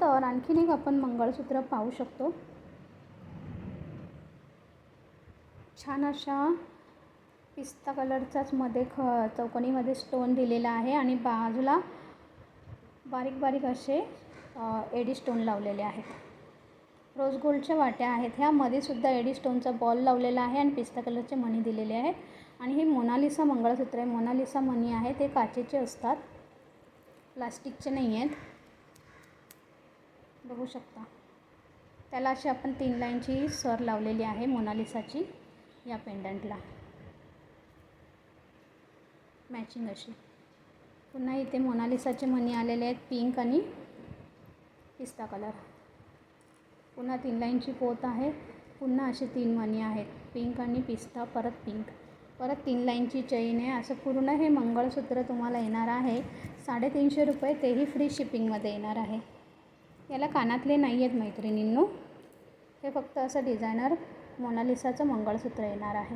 त्यानंतर आणखीन एक आपण मंगळसूत्र पाहू शकतो. छान अशा पिस्ता कलरचाच मध्ये चौकोनीमध्ये स्टोन दिलेला आहे आणि बाजूला बारीक बारीक असे एडी स्टोन लावलेले आहेत. रोज गोल्डच्या वाट्या आहेत ह्या. मध्ये सुद्धा एडी स्टोनचा बॉल लावलेला आहे आणि पिस्ता कलरचे मणी दिलेले आहेत. आणि हे मोनालिसा मंगळसूत्र आहे. मोनालिसा मणी आहे ते काचेचे असतात, प्लास्टिकचे नाही आहेत. बघू शकता त्याला अशी आपण 3 लाईनची सर लावलेली आहे मोनालिसाची या पेंडंटला मॅचिंग अशी. पुन्हा इथे मोनालिसाचे मणी आलेले आहेत, पिंक आणि पिस्ता कलर. पुन्हा 3 लाईनची पोत आहे. पुन्हा असे 3 मणी आहेत, पिंक आणि पिस्ता, परत पिंक, परत 3 लाईनची चैन आहे. असं पूर्ण हे मंगळसूत्र तुम्हाला येणार आहे 350 रुपये, तेही फ्री शिपिंगमध्ये येणार आहे. याला कानातले नाही आहेत मैत्रिणींनो, हे फक्त असं डिझायनर मोनालिसाचं मंगळसूत्र येणार आहे.